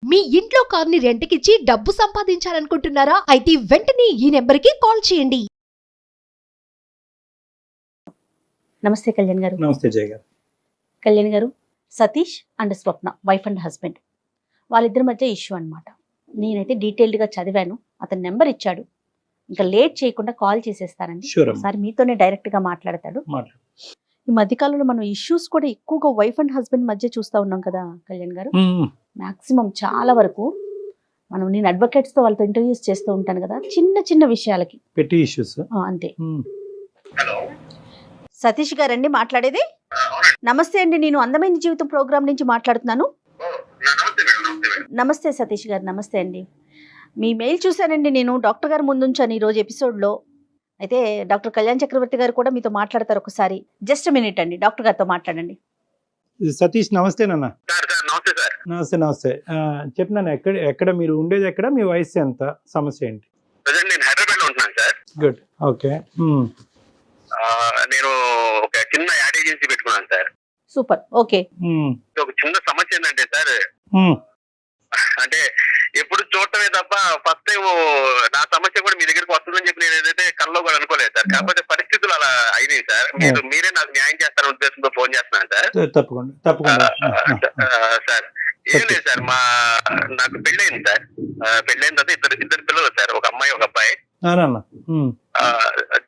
మీ ఇంట్లో కార్ని రెంట్కిచ్చి డబ్బు సంపాదించాలనుకుంటున్నారా? అయితే వెంటనే ఈ నెంబర్కి కాల్ చేయండి. నమస్తే కళ్యాణ్ గారు. నమస్తే జయ గారు. కళ్యాణ్ గారు, Satish and Swapna wife and husband, వాళ్ళిద్దరి మధ్య ఇష్యూ అన్నమాట. నేనైతే డీటెయిల్డ్గా చదివాను, అతని నెంబర్ ఇచ్చాడు. ఇంకా లేట్ చేయకుండా కాల్ చేసేస్తానండి. Sure. ఒకసారి మీతోనే డైరెక్ట్గా మాట్లాడతాడు. మాట్లాడు. ఈ మధ్యకాలంలో మనం ఇష్యూస్ కూడా ఎక్కువగా వైఫ్ అండ్ హస్బెండ్ మధ్య చూస్తూ ఉన్నాం కదా కళ్యాణ్ గారు. మ్యాక్సిమం చాలా వరకు నేను అడ్వకేట్స్తో వాళ్ళతో ఇంటర్వ్యూస్ చేస్తూ ఉంటాను కదా, చిన్న చిన్న విషయాలకి పెట్టి ఇష్యూస్ అంతే. సతీష్ గారండి మాట్లాడేది? నమస్తే అండి, నేను అందమైన జీవితం ప్రోగ్రామ్ నుంచి మాట్లాడుతున్నాను. నమస్తే సతీష్ గారు. నమస్తే అండి. మీ మెయిల్ చూశానండి, నేను డాక్టర్ గారు ముందుంచాను ఈరోజు ఎపిసోడ్లో. అయితే డాక్టర్ కళ్యాణ్ చక్రవర్తి గారు కూడా మీతో మాట్లాడతారు. ఒకసారి జస్ట్ మినిట్ అండి, డాక్టర్ గారితో మాట్లాడండి. సతీష్ నమస్తే నాన్న. నమస్తే సార్. నమస్తే. చెప్పినాను, ఎక్కడ మీరు ఉండేది, ఎక్కడ మీ వయసు ఎంత, సమస్య ఏంటి? ప్రజెంట్ నేను హైదరాబాద్ లో ఉంటున్నాను సార్. Good, okay. నేను ఒక చిన్న యాడ్ ఏజెన్సీ పెట్టుకున్నాను సార్. Super, okay. ఒక చిన్న సమస్య ఏంటంటే సార్, అంటే ఎప్పుడు చూడటమే తప్ప ఫస్ట్ టైం నా సమస్య కూడా మీ దగ్గరికి వస్తుందని చెప్పి నేను ఏదైతే కల్లో కూడా అనుకోలేదు సార్. కాకపోతే పరిస్థితులు అలా అయినాయి సార్. మీరే నాకు న్యాయం చేస్తారనే ఉద్దేశంతో ఫోన్ చేస్తున్నాను సార్. తప్పకుండా సార్, ఏం లేదు సార్, నాకు పెళ్ళయింది సార్. పెళ్ళైన తర్వాత ఇద్దరు పిల్లలు సార్, ఒక అమ్మాయి ఒక అబ్బాయి.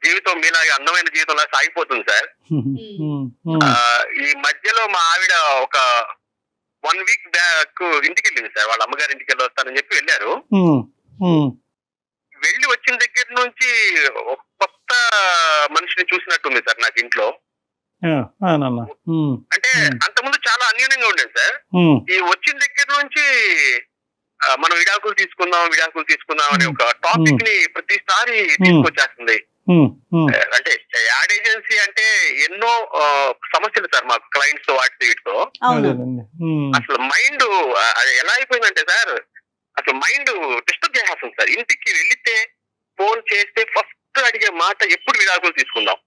జీవితం మీలాగే అందమైన జీవితంలా సాగిపోతుంది సార్. ఈ మధ్యలో మా ఆవిడ ఒక 1 వీక్ బ్యాక్ ఇంటికి వెళ్ళింది సార్. వాళ్ళ అమ్మగారి ఇంటికి వెళ్ళి వస్తానని చెప్పి వెళ్ళారు. వెళ్ళి వచ్చిన దగ్గర నుంచి ఒక కొత్త మనిషిని చూసినట్టుంది సార్ నాకు ఇంట్లో. అంటే అంతకుముందు చాలా అన్యూన్యంగా ఉండేది సార్. ఈ వచ్చిన దగ్గర నుంచి మనం విడాకులు తీసుకుందాం అనే ఒక టాపిక్ ని ప్రతిసారి తీసుకొచ్చేస్తుంది. అంటే యాడ్ ఏజెన్సీ అంటే ఎన్నో సమస్యలు సార్ మాకు, క్లయింట్స్ తో వీటితో. అసలు మైండ్ ఎలా అయిపోయిందంటే సార్, అసలు మైండ్ డిస్టర్బ్ చేసేస్తుంది సార్. ఇంటికి వెళితే ఫోన్ చేస్తే ఫస్ట్ అడిగే మాట ఎప్పుడు విడాకులు తీసుకుందాం.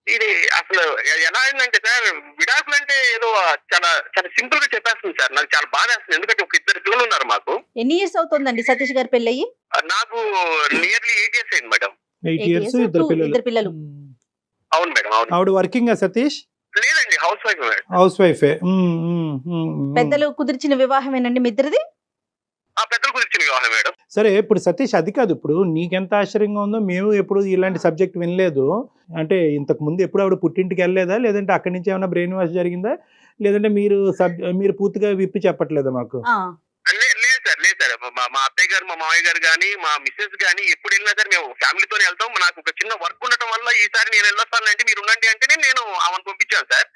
ఇది అసలు ఎలా అయిందంటే సార్, విడాకులు అంటే ఏదో చాలా చాలా సింపుల్ గా చెప్పేస్తుంది సార్. నాకు చాలా బాధ వేస్తుంది, ఎందుకంటే ఒక 2 పిల్లలు ఉన్నారు మాకు. ఎన్ని ఇయర్స్ అవుతుందండి సతీష్ గారి పెళ్ళయి? నాకు నియర్లీ 8 years అయింది మేడం. 8 years, 2 పిల్లలు. అవును మేడం, అవును. ఆవిడ వర్కింగ్ సతీష్? లేదండి, హౌస్ వైఫ్ మేడం. హౌస్ వైఫే. పెద్దలు కుదిర్చిన వివాహమేనండి మీ ఇద్దరిది? ఆ పెద్దలు కుదిర్చిన వివాహం మేడం. సరే, ఇప్పుడు సతీష్ అది కాదు, ఇప్పుడు నీకెంత ఆశ్చర్యంగా ఉందో, మేము ఎప్పుడు ఇలాంటి సబ్జెక్ట్ వినలేదు. అంటే ఇంతకు ముందు ఎప్పుడు ఆవిడ పుట్టింటికి వెళ్ళలేదా, లేదంటే అక్కడి నుంచి ఏమైనా బ్రెయిన్ వాష్ జరిగిందా, లేదంటే మీరు పూర్తిగా విప్పి చెప్పట్లేదా మాకు? లేదు సార్, మా అత్తయ్య గారు, మా మామయ్య గారు గానీ, మా మిస్సెస్ గానీ ఎప్పుడు వెళ్ళినా సార్ మేము ఫ్యామిలీతోనే వెళ్తాం. నాకు ఒక చిన్న వర్క్ ఉండటం వల్ల ఈసారి నేను వెళ్ళొస్తానంటే మీరు ఉండండి అంటేనే నేను ఆమెను పంపించాను సార్.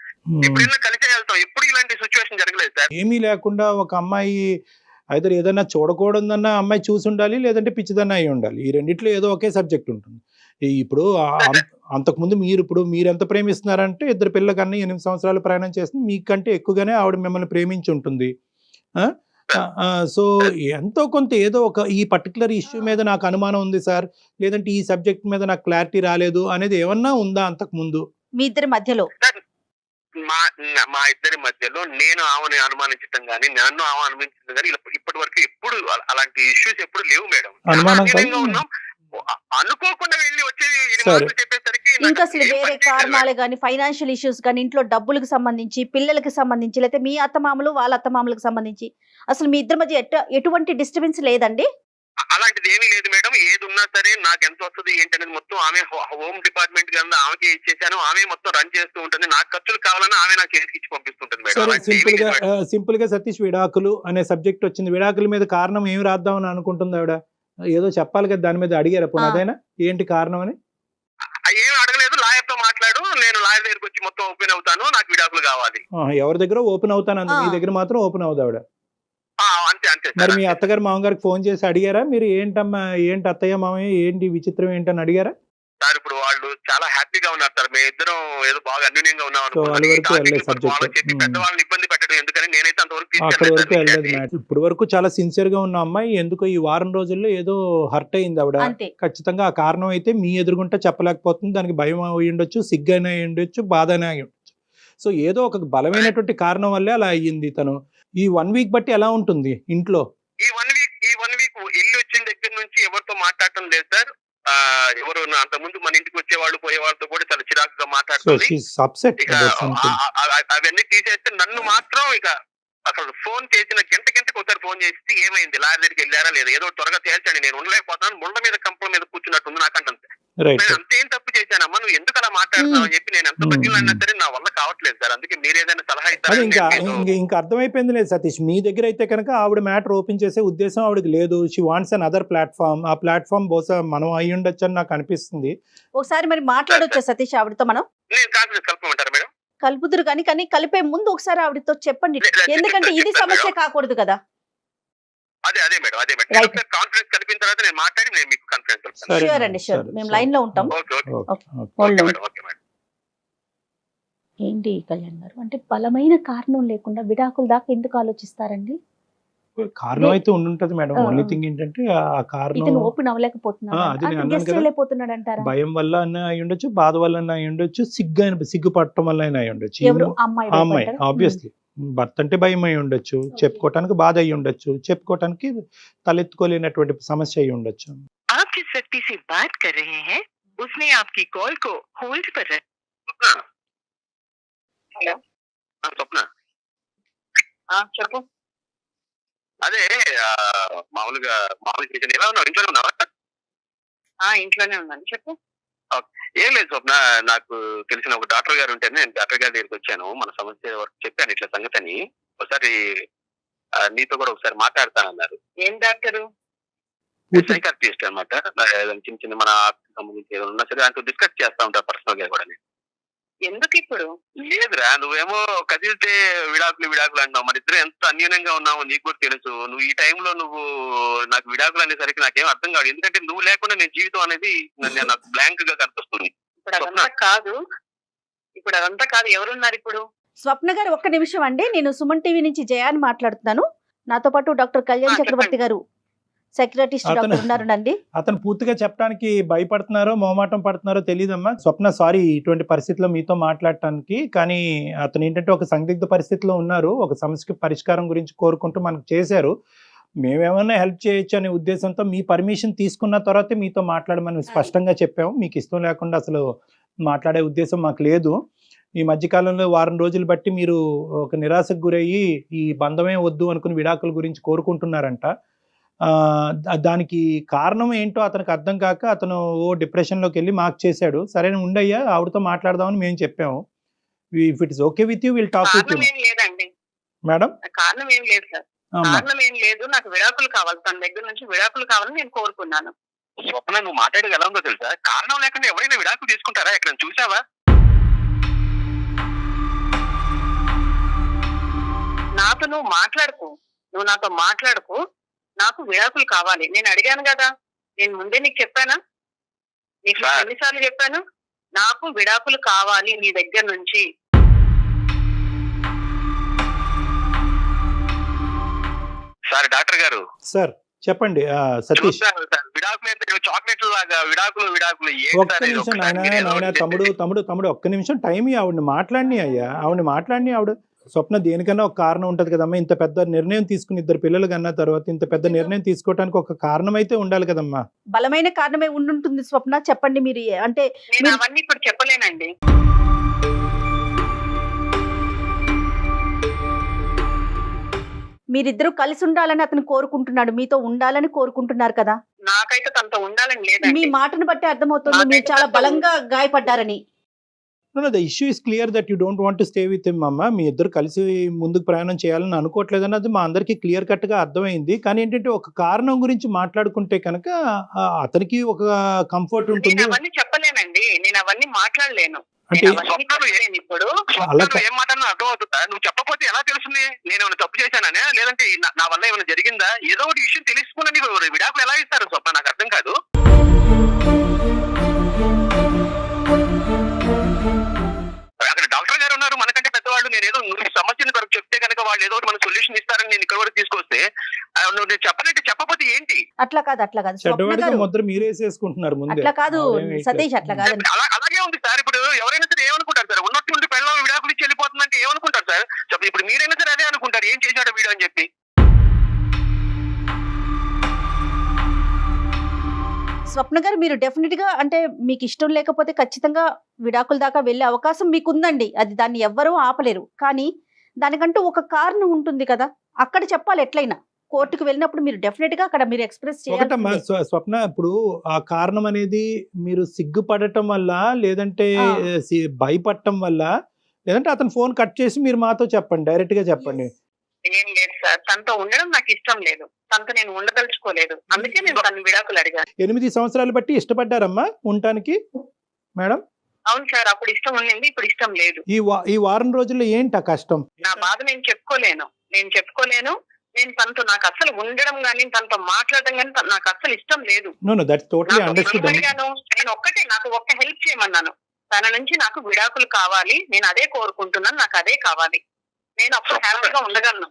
ఎప్పుడు వెళ్ళినా కలిసే వెళ్తాం, ఎప్పుడు ఇలాంటి సిచ్యువేషన్ జరగలేదు సార్. ఏమీ లేకుండా ఒక అమ్మాయి అయితే ఏదైనా చూడకూడదన్న అమ్మాయి చూసి ఉండాలి, లేదంటే పిచ్చిదన్న అయి ఉండాలి. ఈ రెండిట్లో ఏదో ఒకే సబ్జెక్ట్ ఉంటుంది. ఇప్పుడు అంతకుముందు మీరు ఎంత ప్రేమిస్తున్నారంటే, 2 పిల్లల కన్నా 8 సంవత్సరాలు ప్రయాణం చేస్తే మీకంటే ఎక్కువగానే ఆవిడ మిమ్మల్ని ప్రేమించి ఉంటుంది. సో ఎంతో కొంత ఏదో ఒక ఈ పర్టికులర్ ఇష్యూ మీద నాకు అనుమానం ఉంది సార్, లేదంటే ఈ సబ్జెక్ట్ మీద నాకు క్లారిటీ రాలేదు అనేది ఏమన్నా ఉందా అంతకు ముందు మీ ఇద్దరి మధ్యలో? మా ఇద్దరి మధ్యలో నేను ఆమెను అనుమానించడం గానీ, నన్ను ఆమె అనుమానించడం గానీ ఇప్పటి వరకు ఎప్పుడు అలాంటి ఇష్యూస్ ఎప్పుడు లేవు మేడం. ఉన్నాం, అనుకోకుండా వెళ్ళి వచ్చేది చెప్పేసరికి ఇంకా అసలు వేరే కారణాలే గానీ, ఫైనాన్షియల్ ఇష్యూస్ కానీ, ఇంట్లో డబ్బులకు సంబంధించి, పిల్లలకి సంబంధించి, లేకపోతే మీ అత్తమామలు వాళ్ళ అత్తమామలకు సంబంధించి అసలు మీ ఇద్దరి మధ్య ఎటువంటి డిస్టర్బెన్స్ లేదండి? అలాంటిది ఏమీ లేదు మేడం. ఏది ఉన్నా సరే నాకు ఎంత వస్తుంది ఏంటనేది మొత్తం ఆమె, హోమ్ డిపార్ట్మెంట్ కింద ఆమెకి ఇచ్చేసాను. ఆమె మొత్తం రన్ చేస్తూ ఉంటుంది. నాకు ఖర్చులు కావాలని ఆమె నాకు ఇచ్చి పంపిస్తుంటుంది మేడం. సింపుల్ గా సతీష్, విడాకులు అనే సబ్జెక్ట్ వచ్చింది. విడాకుల మీద కారణం ఏమి రాద్దామని అనుకుంటుంది ఆవిడ? ఏదో చెప్పాలి కదా, దాని మీద అడిగారా పునాదైనా ఏంటి కారణం అని? ఏం అడగలేదు. లాయర్ తో మాట్లాడు, నేను లాయర్ దగ్గరికి వచ్చి మొత్తం ఓపెన్ అవుతాను, నాకు విడాకులు కావాలి. ఎవరి దగ్గర ఓపెన్ అవుతాను అంత, మీ దగ్గర మాత్రం ఓపెన్ అవుతుంది ఆవిడ. అంతే. మరి మీ అత్తగారు మామగారికి ఫోన్ చేసి అడిగారా మీరు, ఏంటమ్మా ఏంటి అత్తయ్య మామయ్య ఏంటి విచిత్రం ఏంటని అడిగారా? సార్ ఇప్పుడు వాళ్ళు చాలా హ్యాపీగా ఉన్నారు సార్. మేము ఇద్దరం ఏదో బాగా అన్యూన్యంగా ఉన్నాం. పెద్దవాళ్ళని ఇబ్బంది పెట్టడం ఎందుకని నేనైతే అంతవరకు వెళ్ళలేదు. ఇప్పుడు వరకు చాలా సిన్సియర్ గా ఉన్న అమ్మాయి ఎందుకో ఈ వారం రోజుల్లో ఏదో హర్ట్ అయింది ఆవిడ. ఖచ్చితంగా ఆ కారణం అయితే మీ ఎదురుగుంటా చెప్పలేకపోతుంది. దానికి భయం అయి ఉండొచ్చు, సిగ్గైనా అయి ఉండొచ్చు, బాధ అయినా అయి ఉండొచ్చు. సో ఏదో ఒక బలమైనటువంటి కారణం వల్లే అలా అయ్యింది తను. ఈ 1 వీక్ బట్టి ఎలా ఉంటుంది ఇంట్లో? ఈ వన్ వీక్ వెళ్ళి వచ్చిన దగ్గర నుంచి ఎవరితో మాట్లాడటం లేదు సార్. ఎవరు అంత ముందు మన ఇంటికి వచ్చేవాళ్ళు పోయే వాళ్ళతో కూడా చాలా చిరాకుగా సో మాట్లాడుతుంది. షీస్ అప్సెట్ ఇక అబౌట్ సంథింగ్. అవన్నీ తీసేస్తే నన్ను మాత్రం ఇక అసలు ఫోన్ చేసిన గంటకి ఒకసారి ఫోన్ చేసి ఏమైంది, లారీ దగ్గరికి వెళ్ళారా లేదా, ఏదో త్వరగా తేల్చండి, నేను ఉండలేకపోతున్నాను, ముళ్ళ మీద కంపల మీద కూర్చున్నట్టుంది నాకంటే. రైట్. నేను అంతేం తప్పు చేశానమ్మా, నువ్వు ఎందుకు అలా మాట్లాడుతున్నావు అని చెప్పి నేను ఎంత బతికినా సరే నా వల్ల కావట్లేదు సార్. అందుకే మీరు ఏదైనా సలహా అది ఇస్తారని ఇంకా అర్థమైపోయింది లేదు సతీష్. మీ దగ్గర అయితే కనుక ఆవిడ మ్యాటర్ ఓపెన్ చేసే ఉద్దేశం ఆవిడకి లేదు. She wants an other platform. ఆ ప్లాట్ఫామ్ బహుశా మనం అయి ఉండొచ్చు అని నాకు అనిపిస్తుంది. ఒకసారి మరి మాట్లాడొచ్చా సతీష్ ఆవిడతో? మనం నేను కాన్ఫిడెన్స్ కలపమంటారా మేడం? కలుపుదురు కానీ కలిపే ముందు ఒకసారి ఆవిడతో చెప్పండి, ఎందుకంటే ఇది సమస్య కాకూడదు కదా. అదే మేడం Right. కాన్ఫిడెన్స్ కలిపిన తర్వాత నేను మాట్లాడి నేను మీకు కాన్ఫిడెన్స్ కలుపుతాను. సరే షూర్ మేడం, అండి, షూర్. సరే, మేము సరే. లైన్ లో ఉంటాం. Okay okay okay. Hold on. Madam, okay madam. ఏంటి కళ్యాణ్ గారు, అంటే బలమైన కారణం లేకుండా విడాకుల దాకా ఎందుకు ఆలోచిస్తారండి? కారణం అయితే ఉండుంటది మేడం. ఆ. ఓన్లీ థింగ్ ఏంటంటే ఆ కారణం ఇతను ఓపెన్ అవ్వలేకపోతున్నాడు, అది నేను అన్నాను గెస్ట్ కదా. చేయలేకపోతున్నాడు అంటారా? భయం వల్ల అయి ఉండొచ్చు, బాధ వల్ల అయి ఉండొచ్చు, సిగ్గుపడటం వల్ల అయి ఉండొచ్చు. ఎవరు? ఆ అమ్మాయి భయపడ్డారా? ఆబ్వియస్లీ భర్త అంటే భయం అయి ఉండొచ్చు, చెప్పుకోవటానికి బాధ అయి ఉండొచ్చు, చెప్పుకోవటానికి తలెత్తుకోలేనటువంటి సమస్య అయి ఉండొచ్చు. आप जिस व्यक्ति से बात कर रहे हैं उसने आपकी कॉल को होल्ड पर रख। హలో స్వప్న, చెప్పు. అదే మామూలుగా చేశాను. ఎలా ఉన్నావు? ఇంట్లోనే ఉన్నావా? ఇంట్లోనే ఉన్నాను, చెప్పు. ఏం లేదు స్వప్న, నాకు తెలిసిన ఒక డాక్టర్ గారు ఉంటేనే నేను డాక్టర్ గారి దగ్గరికి వచ్చాను. మన సమస్య వరకు చెప్పాను ఇట్లా సంగతి అని. ఒకసారి నీతో కూడా ఒకసారి మాట్లాడతానన్నారు. ఏం డాక్టరు? సైకాట్రిస్ట్ అనమాట. చిన్న చిన్న మన సంబంధించి ఏదైనా ఉన్నా సరే ఆయనతో డిస్కస్ చేస్తా ఉంటారు పర్సనల్ గా కూడా. ఎందుకు ఇప్పుడు? లేదురా, నువ్వేమో కదిలితే విడాకులు అంటావు. మన ఇద్దరు ఎంత అన్యూనంగా ఉన్నావో నీకు కూడా తెలుసు. నువ్వు ఈ టైంలో నువ్వు నాకు విడాకులు అనేసరికి నాకేం అర్థం కాదు. ఎందుకంటే నువ్వు లేకుండా నేను జీవితం అనేది నాకు బ్లాంక్ గా కనిపిస్తుంది. ఇప్పుడు అదంతా కాదు. ఎవరున్నారు ఇప్పుడు? స్వప్న గారు ఒక్క నిమిషం అండి, నేను సుమన్ టీవీ నుంచి జయాని మాట్లాడుతున్నాను. నాతో పాటు డాక్టర్ కళ్యాణ్ చక్రవర్తి గారు, సైకియాట్రిస్ట్ డాక్టర్ ఉన్నారండి. అతను పూర్తిగా చెప్పడానికి భయపడుతున్నారో మొహమాటం పడుతున్నారో తెలియదమ్మా. స్వప్న సారీ ఇటువంటి పరిస్థితిలో మీతో మాట్లాడటానికి. కానీ అతను ఏంటంటే ఒక సందిగ్ధ పరిస్థితిలో ఉన్నారు. ఒక సమస్యకి పరిష్కారం గురించి కోరుకుంటూ మనకు చేశారు. మేమేమన్నా హెల్ప్ చేయొచ్చు అనే ఉద్దేశంతో మీ పర్మిషన్ తీసుకున్న తర్వాతే మీతో మాట్లాడమని స్పష్టంగా చెప్పాము. మీకు ఇష్టం లేకుండా అసలు మాట్లాడే ఉద్దేశం మాకు లేదు. ఈ మధ్యకాలంలో వారం రోజులు బట్టి మీరు ఒక నిరాశకు గురయ్యి ఈ బంధమే వద్దు అనుకుని విడాకుల గురించి కోరుకుంటున్నారంట. దానికి కారణం ఏంటో అతనికి అర్థం కాక అతను డిప్రెషన్లోకి వెళ్ళి మాకు చేశాడు. సరే ఉండయ్యా, ఆవిడతో మాట్లాడదామని మేము చెప్పాము. If it is okay with you will talk with you. కారణం ఏం లేదండి మేడం. కారణం ఏం లేదు సార్. కారణం ఏం లేదు. నాకు విడాకులు కావాలి, తన దగ్గర నుంచి విడాకులు కావాలని నేను కోరుకున్నాను. స్వప్న, నువ్వు మాట్లాడేది ఎలా ఉందో తెలుసా? కారణం లేకుండా ఎవరైనా విడాకులు తీసుకుంటారా? ఎక్కడ చూసావా? నాతో నువ్వు నాతో మాట్లాడుకో. నాకు విడాకులు కావాలి. నేను అడిగాను కదా, నేను ముందే నీకు చెప్పానా? నీకు ఎన్నిసార్లు చెప్పాను? నాకు విడాకులు కావాలి నీ దగ్గర నుంచి. సార్ డాక్టర్ గారు. సార్ చెప్పండి. సతీష్ విడాకులు చాక్లెట్ లాగా విడాకులు ఒక్క నిమిషం నాయన తమ్ముడు ఒక్క నిమిషం టైం ఆవిడని మాట్లాడిని అయ్యా. ఆవిడని మాట్లాడిని. ఆవిడ స్వప్న దేనికన్నా ఒక కారణం ఉంటది కదమ్మా. ఇంత పెద్ద నిర్ణయం తీసుకుని 2 పిల్లలు కన్నా తర్వాత ఇంత పెద్ద నిర్ణయం తీసుకోవడానికి ఒక కారణం అయితే ఉండాలి కదమ్మా. బలమైన కారణమే ఉండుంటుంది స్వప్న, చెప్పండి మీరు. అంటే నేను అవన్నీ ఇప్పుడు చెప్పలేనండి. మీరిద్దరూ కలిసి ఉండాలని అతను కోరుకుంటున్నాడు, మీతో ఉండాలని కోరుకుంటున్నారు కదా. నాకైతే తనతో ఉండాలని లేదండి. మీ మాటను బట్టి అర్థమవుతుంది మీరు చాలా బలంగా గాయపడ్డారని. The issue is clear that you don't want to stay with him అమ్మ. మీ ఇద్దరు కలిసి ముందుకు ప్రయాణం చేయాలని అనుకోవట్లేదు అన్నది మా అందరికీ క్లియర్ కట్ గా అర్థమైంది. కానీ ఏంటంటే ఒక కారణం గురించి మాట్లాడుకుంటే కనుక అతనికి ఒక కంఫర్ట్ ఉంటుంది. నేను అవన్నీ చెప్పలేనండి, నేను అవన్నీ మాట్లాడలేను. అంటే ఇప్పుడు ఏం మాట్లాడినా అర్థం అవుతుందా? నువ్వు చెప్పకపోతే ఎలా తెలుస్తుంది? నేను ఏమైనా తప్పు చేశాననే, లేదంటే నా వల్ల ఏమైనా జరిగిందా? ఏదో ఒకటి విషయం తెలుసుకుని విడాకులు ఎలా ఇస్తారు స్వప్న? నాకు అర్థం కాదు. అక్కడ డాక్టర్ గారు ఉన్నారు, మనకంటే పెద్దవాళ్ళు. నేను ఏదో సమస్యని వరకు చెప్తే కనుక వాళ్ళు ఏదో మన సొల్యూషన్ ఇస్తారని నేను ఇక్కడ వరకు తీసుకొస్తే నువ్వు చెప్పనంటే చెప్పకపోతే ఏంటి? అట్లా కాదు చెడ్డవాడిగా ముద్ర మీరేసేసుకుంటున్నారు ముందే. అట్లా కాదు సతీష్, అట్లా కాదు. అలాగే ఉంది సార్. ఇప్పుడు ఎవరైనా సరే ఏమనుకుంటారు సార్, ఉన్నట్టుండి పెళ్ళాం విడాకులు నుంచి వెళ్ళిపోతుందంటే ఏమనుకుంటారు సార్? ఇప్పుడు మీరైనా సరే అదే అనుకుంటారు, ఏం చేశాడు వీడు అని చెప్పి. స్వప్న గారు, మీరు డెఫినెట్ గా అంటే మీకు ఇష్టం లేకపోతే ఖచ్చితంగా విడాకుల దాకా వెళ్ళే అవకాశం మీకుందండి. అది దాన్ని ఎవ్వరూ ఆపలేరు. కానీ దానికంటూ ఒక కారణం ఉంటుంది కదా, అక్కడ చెప్పాలి. ఎట్లయినా కోర్టుకు వెళ్ళినప్పుడు మీరు డెఫినెట్ గా అక్కడ మీరు ఎక్స్ప్రెస్ ఒకటమ్మా చేయాలి. స్వప్న, ఇప్పుడు ఆ కారణం అనేది మీరు సిగ్గుపడటం వల్ల, లేదంటే భయపడటం వల్ల, లేదంటే అతను ఫోన్ కట్ చేసి మీరు మాతో చెప్పండి, డైరెక్ట్ గా చెప్పండి. ఏం లేదు సార్, తనతో ఉండడం నాకు ఇష్టం లేదు, తనతో నేను ఉండదలుచుకోలేదు, అందుకే నేను తన విడాకులు అడిగాను. 8 సంవత్సరాలు బట్టి ఇష్టపడ్డారమ్మా ఉండటానికి మేడం? అవును సార్, అప్పుడు ఇష్టం ఉండింది, ఇప్పుడు ఇష్టం లేదు. ఈ వారం రోజుల్లో ఏంటి ఆ కష్టం? నా బాధ నేను చెప్పుకోలేను. నేను తనతో నాకు అసలు ఉండడం గానీ, తనతో మాట్లాడడం గానీ నాకు అసలు ఇష్టం లేదు. No that's totally understood. నేను నాకు ఒక్క హెల్ప్ చేయమన్నాను, తన నుంచి నాకు విడాకులు కావాలి, నేను అదే కోరుకుంటున్నాను, నాకు అదే కావాలి, నేను అప్పుడు హ్యాపీగా ఉండగలను.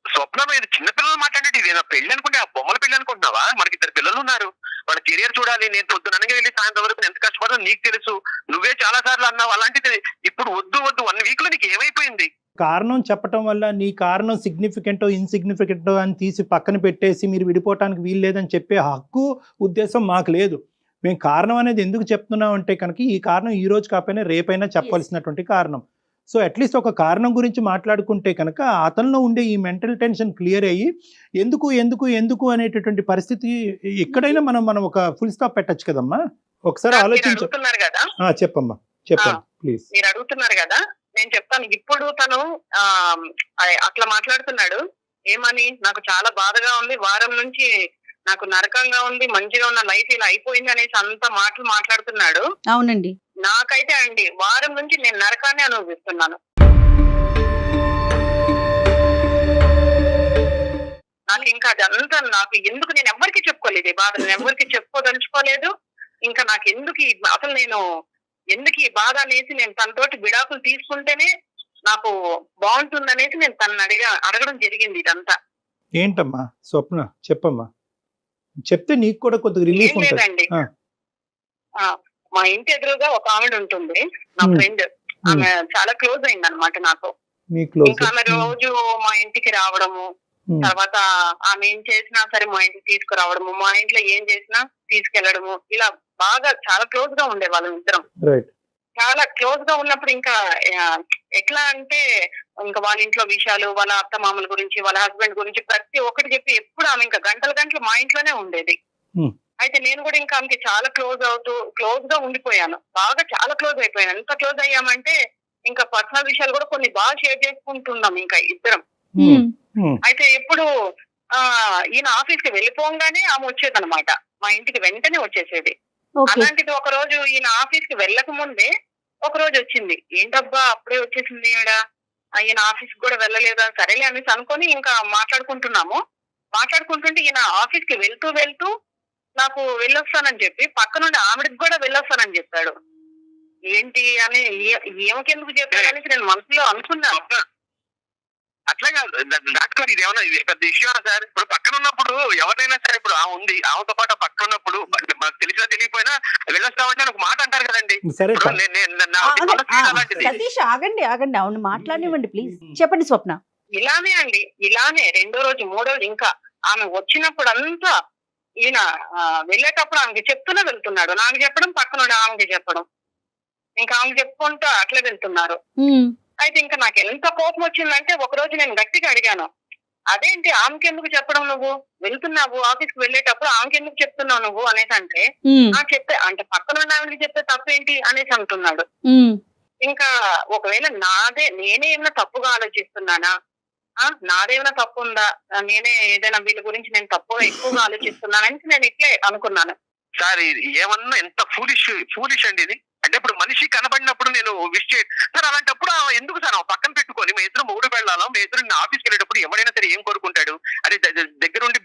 స్వప్న, ఇది చిన్నపిల్లలు మాట్లాడేది, ఇదేనా పెళ్లి అనుకుంటే ఆ బొమ్మల పెళ్లి అనుకుంటున్నావా? మనకి 2 పిల్లలు ఉన్నారు, వాళ్ళ కెరియర్ చూడాలి. నేను పొద్దుననగా వెళ్ళి సాయంత్రం వరకు ఎంత కష్టపడదో నీకు తెలుసు, నువ్వే చాలా సార్లు అన్నావు. అలాంటిది ఇప్పుడు వద్దు 1 వీక్ లో నీకు ఏమైపోయింది? కారణం చెప్పటం వల్ల నీ కారణం సిగ్నిఫికెంటో ఇన్సిగ్నిఫికెంటో అని తీసి పక్కన పెట్టేసి మీరు విడిపోవటానికి వీలు లేదని చెప్పే హక్కు ఉద్దేశం మాకు లేదు. మేము కారణం అనేది ఎందుకు చెప్తున్నాం అంటే కనుక ఈ కారణం ఈ రోజు కాకపోయినా రేపైనా చెప్పాల్సినటువంటి కారణం. సో అట్లీస్ట్ ఒక కారణం గురించి మాట్లాడుకుంటే కనుక అతనిలో ఉండే ఈ మెంటల్ టెన్షన్ క్లియర్ అయ్యి ఎందుకు ఎందుకు ఎందుకు అనేటటువంటి పరిస్థితి ఎక్కడైనా మనం ఒక ఫుల్ స్టాప్ పెట్టచ్చు కదమ్మా. ఒకసారి ఆలోచించు. కదా, చెప్పమ్మా, చెప్పండి ప్లీజ్. మీరు అడుగుతున్నారు కదా, నేను చెప్తాను. ఇప్పుడు తను అట్లా మాట్లాడుతున్నాడు ఏమని, నాకు చాలా బాధగా ఉంది, వారం నుంచి నాకు నరకంగా ఉంది, మంచిగా ఉన్న లైఫ్ ఇలా అయిపోయింది అనేసి అంత మాటలు మాట్లాడుతున్నాడు. అవునండి, నాకైతే అండి వారం నుంచి నేను నరకాన్ని అనుభవిస్తున్నాను. నాకు ఇంకా అదంతా నాకు ఎందుకు, నేను ఎవరికి చెప్పుకోలేదు ఈ బాధ, నేను ఎవరికి చెప్పుకోదలుచుకోలేదు. ఇంకా నాకు అసలు నేను ఎందుకు ఈ బాధ అనేసి నేను తనతోటి విడాకులు తీసుకుంటేనే నాకు బాగుంటుంది అనేసి నేను తనని అడగడం జరిగింది. ఇదంతా ఏంటమ్మా స్వప్న, చెప్పమ్మా, చెప్తే నీకు కూడా కొద్దిగా రిలీఫ్ ఉంటుంది. లేదండి, మా ఇంటి ఎదురుగా ఒక ఆవిడ ఉంటుంది, నా ఫ్రెండ్. ఆమె చాలా క్లోజ్ అయింది అనమాట నాతో. ఇంకా ఆమె రోజు మా ఇంటికి రావడము, తర్వాత ఆమె ఏం చేసినా సరే మా ఇంటికి తీసుకురావడము, మా ఇంట్లో ఏం చేసినా తీసుకెళ్లడము, ఇలా బాగా చాలా క్లోజ్ గా ఉండే వాళ్ళం ఇద్దరం. చాలా క్లోజ్ గా ఉన్నప్పుడు ఇంకా ఎట్లా అంటే ఇంకా వాళ్ళ ఇంట్లో విషయాలు, వాళ్ళ అత్త మామల గురించి, వాళ్ళ హస్బెండ్ గురించి ప్రతి ఒక్కటి చెప్పి ఎప్పుడు ఆమె ఇంకా గంటలు మా ఇంట్లోనే ఉండేది. అయితే నేను కూడా ఇంకా ఆమెకి చాలా క్లోజ్ గా ఉండిపోయాను, బాగా చాలా క్లోజ్ అయిపోయాను. ఎంత క్లోజ్ అయ్యామంటే ఇంకా పర్సనల్ విషయాలు కూడా కొన్ని బాగా షేర్ చేసుకుంటున్నాం ఇంకా ఇద్దరం. అయితే ఎప్పుడు ఈయన ఆఫీస్ కి వెళ్ళిపోగానే ఆమె వచ్చేదన్నమాట, మా ఇంటికి వెంటనే వచ్చేసేది. అలాంటిది ఒక రోజు ఈయన ఆఫీస్ కి వెళ్ళక ముందే ఒక రోజు వచ్చింది. ఏంటబ్బా అప్పుడే వచ్చేసింది ఈయన ఆఫీస్ కూడా వెళ్ళలేదా, సరేలే అనేసి అనుకొని ఇంకా మాట్లాడుకుంటుంటే ఈయన ఆఫీస్ కి వెళ్తూ నాకు వెళ్ళొస్తానని చెప్పి పక్క నుండి ఆవిడకి కూడా వెళ్ళొస్తానని చెప్పాడు. ఏంటి అని ఏమకెందుకు చెప్పాడు అనేసి నేను మనసులో అనుకున్నాను. అట్లా కాదు డాక్టర్, ఇది ఏమన్నా పెద్ద ఇష్యూ సార్? ఇప్పుడు పక్కన ఉన్నప్పుడు ఎవరైనా సరే, ఇప్పుడు ఉంది ఆమెతో పాటు పక్కన ఉన్నప్పుడు మనకు తెలిసినా తెలియపోయినా వెళ్ళొస్తామంటే ఒక మాట అంటారు కదండి. సతీష్ ఆగండి, అవును మాట్లాడివ్వండి ప్లీజ్, చెప్పండి స్వప్న. ఇలానే 2వ రోజు 3వ రోజు ఇంకా ఆమె వచ్చినప్పుడు అంతా ఈయన వెళ్ళేటప్పుడు ఆమెకి చెప్తూనే వెళ్తున్నాడు, నాకు చెప్పడం, పక్కన ఆమెకి చెప్పడం, ఇంకా ఆమెకి చెప్పుకుంటూ అట్లా వెళ్తున్నారు. అయితే ఇంకా నాకు ఎంత కోపం వచ్చిందంటే ఒక రోజు నేను గట్టిగా అడిగాను, అదేంటి ఆమెకి ఎందుకు చెప్పడం, నువ్వు వెళ్తున్నావు ఆఫీస్ కి వెళ్ళేటప్పుడు ఆమెకి ఎందుకు చెప్తున్నావు నువ్వు అనేసి అంటే, చెప్తే అంటే పక్కన ఆమెకి చెప్తే తప్పేంటి అనేసి అంటున్నాడు. ఇంకా ఒకవేళ నేనే ఏమైనా తప్పుగా ఆలోచిస్తున్నానా, నాదేమైనా తప్పు ఉందా, నేనే ఏదైనా వీళ్ళ గురించి నేను తప్పుగా ఎక్కువగా ఆలోచిస్తున్నానని నేను ఇట్లే అనుకున్నాను. సార్ ఏమన్నా ఎంత ఫూలిష్ అండి ఇది. అంటే ఇప్పుడు మనిషి కనబడినప్పుడు నేను విష్ సార్, అలాంటప్పుడు ఎందుకు సార్ పక్కన పెట్టుకొని మీ ఇద్దరు మూడు వెళ్ళాలో, మీ ఇద్దరు ఆఫీస్కి వెళ్ళేటప్పుడు ఎవరైనా సరే ఏం కోరుకుంటాడు, అది దగ్గర ఉండి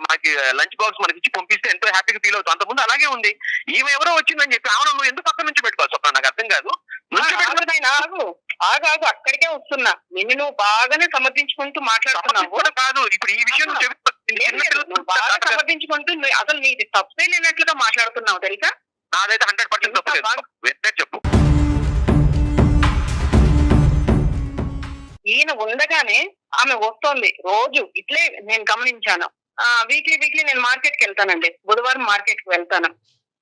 మనకి లంచ్ బాక్స్ మనకి ఇచ్చి పంపిస్తే ఎంతో హ్యాపీగా ఫీల్ అవుతాం. అంతకుముందు అలాగే ఉంది, ఈమె ఎవరో వచ్చిందని చెప్పి ఆమె నువ్వు ఎందుకు పక్కన నుంచి పెట్టుకోవచ్చు అప్పుడు నాకు అర్థం కాదు. ఆగు అక్కడికే వస్తున్నా, నిన్ను నువ్వు బాగానే సమర్థించుకుంటూ మాట్లాడుతున్నావు కాదు. ఇప్పుడు ఈ విషయం నువ్వు బాగా సమర్థించుకుంటూ అసలు నీది తప్పే లేనట్లుగా మాట్లాడుతున్నావు తెలుసా. నాదైతే 100% తప్పలేదు, చెప్పు. ఈయన ఉండగానే ఆమె వస్తోంది రోజు ఇట్లే నేను గమనించాను. వీక్లీ నేను మార్కెట్ కి వెళ్తానండి, బుధవారం మార్కెట్ కి వెళ్తాను.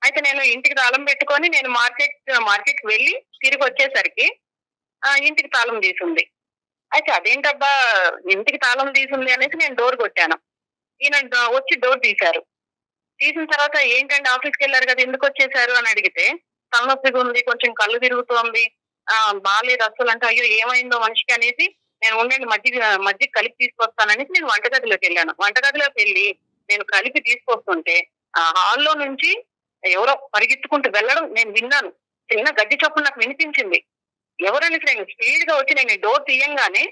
అయితే నేను ఇంటికి తాళం పెట్టుకొని నేను మార్కెట్ కి వెళ్ళి తిరిగి వచ్చేసరికి ఇంటికి తాళం తీసుంది. అయితే అదేంటబ్బా ఇంటికి తాళం తీసుంది అనేసి నేను డోర్ కొట్టాను. ఈయన వచ్చి డోర్ తీశారు. తీసిన తర్వాత ఏంటంటే ఆఫీస్కి వెళ్ళారు కదా, ఎందుకు వచ్చేసారు అని అడిగితే తలనొప్పిగా ఉంది, కొంచెం కళ్ళు తిరుగుతోంది, బాగాలేదు అసలు అంటే, అయ్యో ఏమైందో మనిషికి అనేసి నేను ఉండండి మధ్య కలిపి తీసుకొస్తాననేసి నేను వంటగదిలోకి వెళ్ళాను. వంటగదిలోకి వెళ్ళి నేను కలిపి తీసుకొస్తుంటే హాల్లో నుంచి ఎవరో పరిగెత్తుకుంటూ వెళ్ళడం నేను విన్నాను. చిన్న గడ్డి చప్పుడు నాకు వినిపించింది. ఎవరనేసి నేను స్పీడ్ గా వచ్చి నేను డోర్ తీయంగానే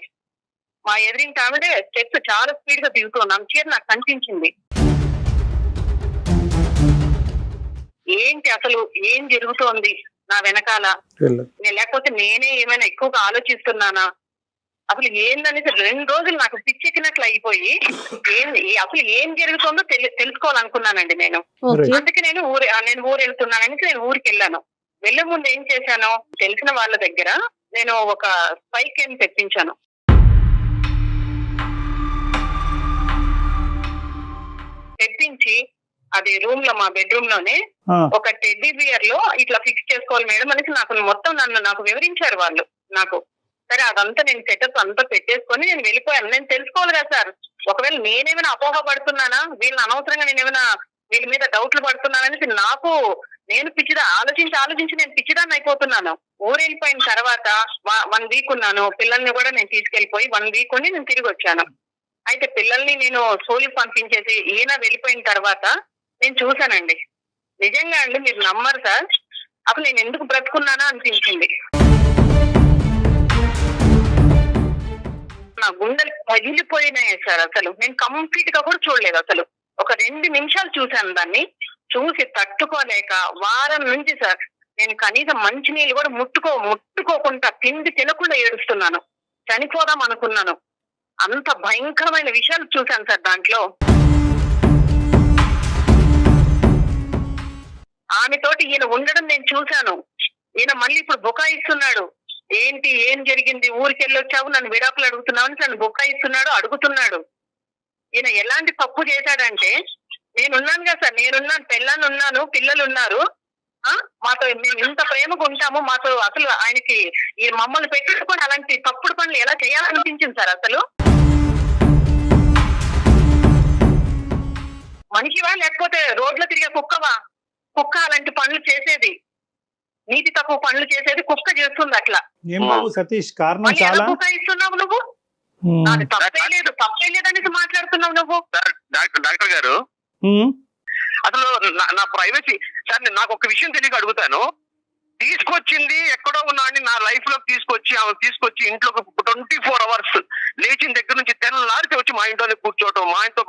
మా ఎదురింటి ఆవిడ స్టెప్స్ చాలా స్పీడ్ గా దిగుతున్నాను. చీర నాకు కనిపించింది. ఏంటి అసలు ఏం జరుగుతోంది నా వెనకాల, లేకపోతే నేనే ఏమైనా ఎక్కువగా ఆలోచిస్తున్నానా, అసలు ఏందనేసి 2 రోజులు నాకు పిచ్చెక్కినట్లు అయిపోయి అసలు ఏం జరుగుతుందో తెలుసుకోవాలనుకున్నానండి నేను. అందుకే నేను ఊరు వెళ్తున్నాననేసి నేను ఊరికి వెళ్ళాను. వెళ్లే ముందు ఏం చేశాను, తెలిసిన వాళ్ళ దగ్గర నేను ఒక స్పై క్యామ్ తెప్పించాను. తెప్పించి అది రూమ్ లో, మా బెడ్రూమ్ లోనే ఒక టెడ్డీ బియర్ లో ఇట్లా ఫిక్స్ చేసుకోవాలి మేడం అనేసి నాకు వివరించారు వాళ్ళు నాకు. సరే అదంతా నేను సెటప్ అంతా పెట్టేసుకొని నేను వెళ్ళిపోయాను. నేను తెలుసుకోవాలి కదా సార్, ఒకవేళ నేనేమైనా అపోహ పడుతున్నానా, వీళ్ళని అనవసరంగా నేనేమైనా వీళ్ళ మీద డౌట్లు పడుతున్నాననేసి నేను ఆలోచించి నేను పిచ్చిదాన్ని అయిపోతున్నాను. ఊరు వెళ్ళిపోయిన తర్వాత 1 వీక్ ఉన్నాను. పిల్లల్ని కూడా నేను తీసుకెళ్లిపోయి 1 వీక్ ఉండి నేను తిరిగి వచ్చాను. అయితే పిల్లల్ని నేను స్కూల్కి పంపించేసి ఈయన వెళ్ళిపోయిన తర్వాత నేను చూశానండి. నిజంగా అండి మీరు నమ్మరు సార్, అసలు నేను ఎందుకు బ్రతుకున్నానా అనిపించింది. నా గుండెలు పగిలిపోయినాయి సార్. అసలు నేను కంప్లీట్ గా కూడా చూడలేదు. అసలు ఒక 2 నిమిషాలు చూశాను. దాన్ని చూసి తట్టుకోలేక వారం నుంచి సార్ నేను కనీసం మంచినీళ్ళు కూడా ముట్టుకోకుండా తిండి తినకుండా ఏడుస్తున్నాను. చనిపోదాం అనుకున్నాను. అంత భయంకరమైన విషయాలు చూశాను సార్ దాంట్లో. ఆమెతోటి ఈయన ఉండడం నేను చూశాను. ఈయన మళ్ళీ ఇప్పుడు బుకాయిస్తున్నాడు. ఏంటి ఏం జరిగింది, ఊరికి వెళ్ళొచ్చావు, నన్ను విడాకులు అడుగుతున్నావు అని నన్ను బుకాయిస్తున్నాడు, అడుగుతున్నాడు. ఈయన ఎలాంటి తప్పు చేశాడంటే, నేనున్నాను కదా సార్, నేనున్నాను, పెళ్ళాన్ని ఉన్నాను, పిల్లలు ఉన్నారు, మాతో మేము ఇంత ప్రేమగా ఉంటాము, మాతో అసలు ఆయనకి ఈ మమ్మల్ని పెట్టుకొని అలాంటి తప్పుడు పనులు ఎలా చేయాలనిపించింది సార్. అసలు మనిషివా లేకపోతే రోడ్లో తిరిగే కుక్కవా? కుక్క అలాంటి పనులు చేసేది, నీతి తక్కువ పనులు చేసేది కుక్క చేస్తుంది అట్లా. ఏం బాబు సతీష్, కారణం చాలా కుక్క ఇస్తున్నావు నువ్వు, నాది తప్పే లేదు అనేసి మాట్లాడుతున్నావు నువ్వు. డాక్టర్ గారు అసలు నా ప్రైవసీ సార్, నాకు ఒక విషయం తెలియక అడుగుతాను. తీసుకొచ్చింది ఎక్కడో ఉన్నాడని నా లైఫ్ లోకి తీసుకొచ్చి ఇంట్లో 24 hours లేచిన దగ్గర నుంచి తెల్లారితే వచ్చి మా ఇంట్లోనే కూర్చోవటం,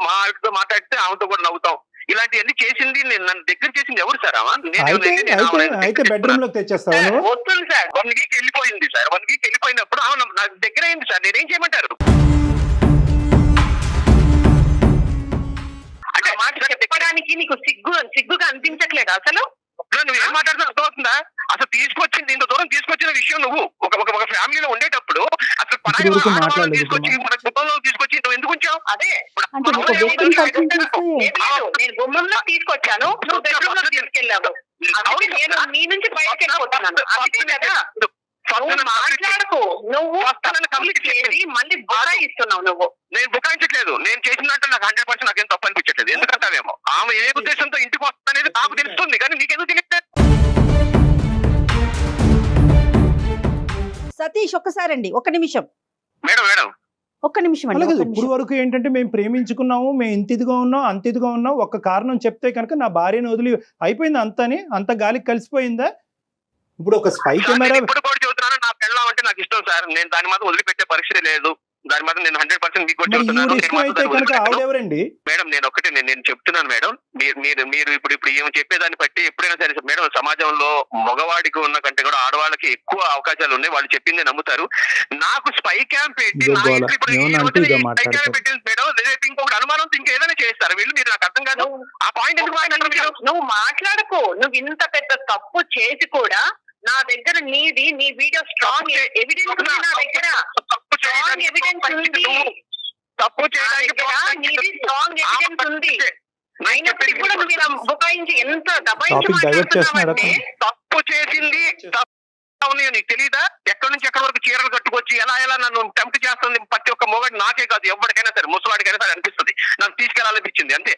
మా ఆవిడతో మాట్లాడితే ఆమెతో కూడా నవ్వుతాం, ఇలాంటివన్నీ చేసింది నన్ను దగ్గర చేసింది ఎవరు సార్? అయితే బెడ్రూమ్ లోకి తెచ్చేస్తాను. వస్తుంది సార్. 1 వీక్ వెళ్ళిపోయింది సార్. 1 వీక్ వెళ్ళిపోయినప్పుడు నా దగ్గర అయింది సార్. నేనేం చేయమంటారు? అంటే మాట చెప్పడానికి నీకు సిగ్గుగా అనిపించట్లేదు అసలు? నువ్వు ఏం మాట్లాడుతున్నా అర్థమవుతుందా? అసలు తీసుకొచ్చింది ఇంత దూరం తీసుకొచ్చిన విషయం నువ్వు ఒక ఫ్యామిలీలో ఉండేటప్పుడు అసలు తీసుకొచ్చి మన కుటుంబంలో తీసుకొచ్చి నువ్వు ఎందుకు ఉంచావు? అదే నేను గుమ్మంలో తీసుకొచ్చాను, నువ్వు బెడ్రూమ్ లో తీసుకెళ్ళావు. నేను నీ నుంచి బయటకు వెళ్ళిపోతున్నాను. అందుకే కదా మాట్లాడకు. నువ్వు మళ్ళీ బుకాయిస్తున్నావు. నువ్వు నేను బుకాయించట్లేదు. నేను చేసిందంటే నాకు 100% నాకేం తప్పు అనిపించట్లేదు. ఎందుకంటావేమో ఆమె ఏ ఉద్దేశంతో ఇంటికి వస్తుందనేది నాకు తెలుస్తుంది, కానీ నీకెందుకు తెలియట్లేదు? సతీష్ ఒక్కసారండి, ఒక్క నిమిషం మేడం ఒక్క నిమిషం అండి. ఇప్పుడు వరకు ఏంటంటే మేము ప్రేమించుకున్నాము, మేము ఇంత ఇదిగా ఉన్నాం, అంత ఇదిగా ఉన్నాం, ఒక్క కారణం చెప్తే కనుక నా భార్యను వదిలి అయిపోయింది అంత గాలికి కలిసిపోయిందా? ఇప్పుడు ఒక స్పై కెమెరా ఇప్పుడు కూడా చెబుతున్నాను, నా పెళ్ళం అంటే నాకు ఇష్టం సార్. నేను దాని మాత్రం వదిలిపెట్టే పరిస్థితి లేదు. దాని మాత్రం నేను 100% మీకు కూడా చెబుతున్నాను. మేడం నేను చెప్తున్నాను మేడం, మీరు ఇప్పుడు ఏమో చెప్పేదాన్ని బట్టి ఎప్పుడైనా సరే మేడం, సమాజంలో మగవాడికి ఉన్న కంటే కూడా ఆడవాళ్ళకి ఎక్కువ అవకాశాలు ఉన్నాయి. వాళ్ళు చెప్పింది నమ్ముతారు. నాకు స్పై క్యామ్ పెట్టి నా ఇంట్లో ఇప్పుడు స్పై క్యామ్ పెట్టింది మేడం. రేపు ఇంకొకటి అనుమానంతో ఇంకేదైనా చేస్తారు వీళ్ళు. మీరు నాకు అర్థం కాదు. ఆ పాయింట్ ఎందుకు మాట్లాడరు? నువ్వు మాట్లాడకు. నువ్వు ఇంత పెద్ద తప్పు చేసి కూడా నా దగ్గర నీది నీ వీడియో స్ట్రాంగ్ ఎవిడెన్స్ ఉంది నా దగ్గర. తప్పు స్ట్రాంగ్ ఎవిడెన్స్ ఉంది తప్పు నా దగ్గర, నీది స్ట్రాంగ్ ఎవిడెన్స్ ఉంది. అయినప్పటికీ కూడా నువ్వు ఇలా బుకాయించి ఎంత దబాయించి Topic divert చేస్తున్నాడు మాట్లాడుతున్నావంటే తప్పు చేసింది అవును నీకు తెలీదా? ఎక్కడి నుంచి ఎక్కడి వరకు చీరలు కట్టుకొచ్చి ఎలా నన్ను టెంప్ట్ చేస్తుంది ప్రతి ఒక్క మొగడు, నాకే కాదు ఎవరికైనా సరే, ముసలాడికైనా సరే అనిపిస్తుంది, నన్ను తీసుకెళ్లాలనిపించింది అంతే.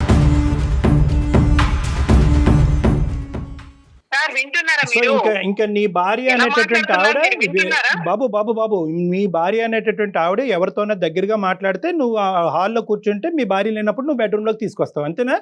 సార్ వింటున్నారా సో మీరు? ఇంకా నీ భార్య ఎలా అనేటటువంటి ఆవిడ మాట్లాడుతున్నారు మీరు వింటున్నారా? బాబు మీ భార్య అనేటటువంటి ఆవిడ ఎవరితోనో దగ్గరగా మాట్లాడితే నువ్వు ఆ హాల్లో కూర్చుంటే మీ భార్య లేనప్పుడు నువ్వు బెడ్రూమ్ లోకి తీసుకొస్తావు అంతేనా?